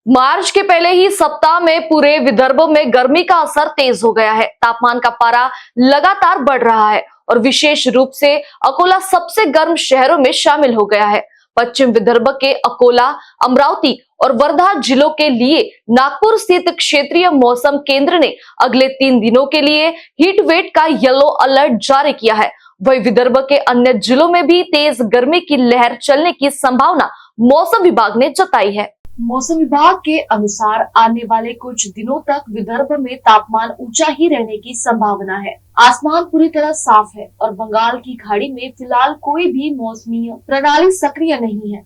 मार्च के पहले ही सप्ताह में पूरे विदर्भ में गर्मी का असर तेज हो गया है। तापमान का पारा लगातार बढ़ रहा है और विशेष रूप से अकोला सबसे गर्म शहरों में शामिल हो गया है। पश्चिम विदर्भ के अकोला, अमरावती और वर्धा जिलों के लिए नागपुर स्थित क्षेत्रीय मौसम केंद्र ने अगले 3 दिनों के लिए हीट वेव का येलो अलर्ट जारी किया है। वहीं विदर्भ के अन्य जिलों में भी तेज गर्मी की लहर चलने की संभावना मौसम विभाग ने जताई है। मौसम विभाग के अनुसार आने वाले कुछ दिनों तक विदर्भ में तापमान ऊंचा ही रहने की संभावना है। आसमान पूरी तरह साफ है और बंगाल की खाड़ी में फिलहाल कोई भी मौसमी प्रणाली सक्रिय नहीं है,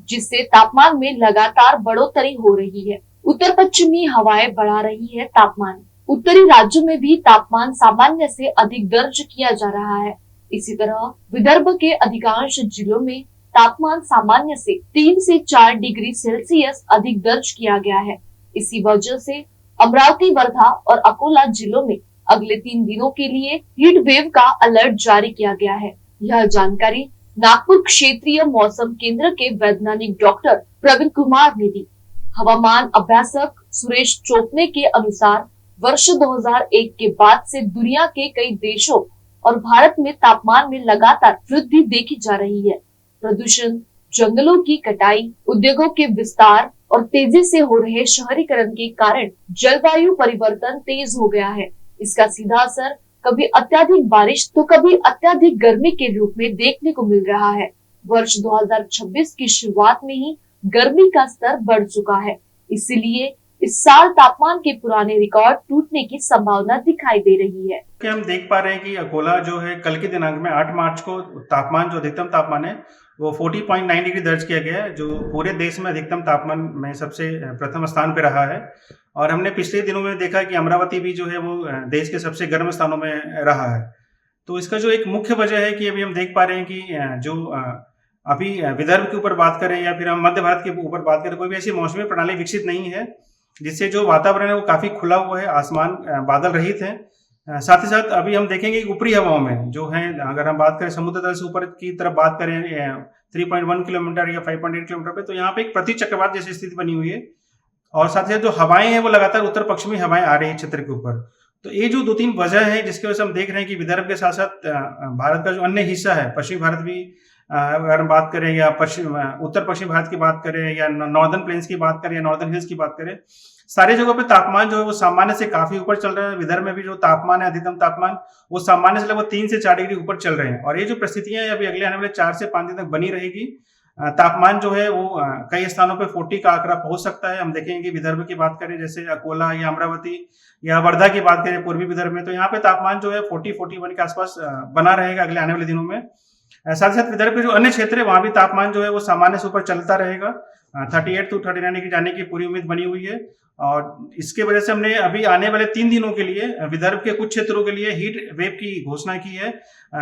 जिससे तापमान में लगातार बढ़ोतरी हो रही है। उत्तर पश्चिमी हवाएं बढ़ा रही है तापमान। उत्तरी राज्यों में भी तापमान सामान्य से अधिक दर्ज किया जा रहा है। इसी तरह विदर्भ के अधिकांश जिलों में तापमान सामान्य से 3 से 4 डिग्री सेल्सियस अधिक दर्ज किया गया है। इसी वजह से अमरावती, वर्धा और अकोला जिलों में अगले 3 दिनों के लिए हीट वेव का अलर्ट जारी किया गया है। यह जानकारी नागपुर क्षेत्रीय मौसम केंद्र के वैज्ञानिक डॉक्टर प्रवीण कुमार ने दी। हवामान अभ्यासक सुरेश चोपने के अनुसार वर्ष 2001 के बाद से दुनिया के कई देशों और भारत में तापमान में लगातार वृद्धि देखी जा रही है। प्रदूषण, जंगलों की कटाई, उद्योगों के विस्तार और तेजी से हो रहे शहरीकरण के कारण जलवायु परिवर्तन तेज हो गया है। इसका सीधा असर कभी अत्यधिक बारिश तो कभी अत्यधिक गर्मी के रूप में देखने को मिल रहा है। वर्ष 2026 की शुरुआत में ही गर्मी का स्तर बढ़ चुका है, इसलिए इस साल तापमान के पुराने रिकॉर्ड टूटने की संभावना दिखाई दे रही है। हम देख पा रहे हैं कि अकोला जो है कल के दिनांक में 8 मार्च को तापमान जो अधिकतम तापमान है वो 40.9 डिग्री दर्ज किया गया है, जो पूरे देश में अधिकतम तापमान में सबसे प्रथम स्थान पे रहा है। और हमने पिछले दिनों में देखा कि अमरावती भी जो है वो देश के सबसे गर्म स्थानों में रहा है। तो इसका जो एक मुख्य वजह है कि अभी हम देख पा रहे हैं कि जो अभी विदर्भ के ऊपर बात करें या फिर हम मध्य भारत के ऊपर बात करें, कोई भी ऐसी मौसमी प्रणाली विकसित नहीं है, जिससे जो वातावरण है वो काफी खुला हुआ है, आसमान बादल रहित है। साथ ही साथ अभी हम देखेंगे कि ऊपरी हवाओं में जो है, अगर हम बात करें समुद्र तल से ऊपर की तरफ बात करें 3.1 किलोमीटर या 5.8 किलोमीटर पे, तो यहाँ पे एक प्रति चक्रवात जैसी स्थिति बनी हुई है। और साथ ही साथ जो हवाएं हैं वो लगातार उत्तर पश्चिमी हवाएं आ रही है क्षेत्र के ऊपर। तो ये जो 2-3 वजह है जिसकी वजह से हम देख रहे हैं कि विदर्भ के साथ साथ भारत का जो अन्य हिस्सा है, पश्चिमी भारत भी, अगर हम बात करें या उत्तर पश्चिम भारत की बात करें या नॉर्दर्न प्लेन्स की बात करें या नॉर्दर्न हिल्स की बात करें, सारी जगहों पे तापमान जो है वो सामान्य से काफी ऊपर चल रहा है। विदर्भ में भी जो तापमान है, अधिकतम तापमान, वो सामान्य से लगभग 3 से 4 डिग्री ऊपर चल रहे हैं। और ये जो परिस्थितियां अभी अगले आने वाले 4 से 5 दिन तक बनी रहेगी। तापमान जो है वो कई स्थानों पे 40 का आंकड़ा पहुंच सकता है। हम देखेंगे कि विदर्भ की बात करें, जैसे अकोला या अमरावती या वर्धा की बात करें पूर्वी विदर्भ में, तो यहाँ पे तापमान जो है 40-41 के आसपास बना रहेगा अगले आने वाले दिनों में। साथ ही साथ विदर्भ के जो अन्य क्षेत्र है वहां भी तापमान जो है वो सामान्य से ऊपर चलता रहेगा। 38 to 39 डिग्री जाने की पूरी उम्मीद बनी हुई है। और इसके वजह से हमने अभी आने वाले 3 दिनों के लिए विदर्भ के कुछ क्षेत्रों के लिए हीट वेव की घोषणा की है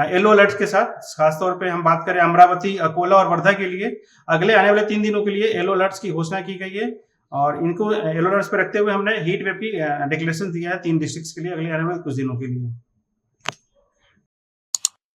येलो अलर्ट के साथ। खासतौर पे हम बात करें अमरावती, अकोला और वर्धा के लिए अगले आने वाले 3 दिनों के लिए येलो अलर्ट्स की घोषणा की गई है। और इनको येलो अलर्ट्स पे रखते हुए हमने हीट वेव की डिक्लेरेशन दिया है 3 डिस्ट्रिक्ट्स के लिए अगले आने वाले कुछ दिनों के लिए।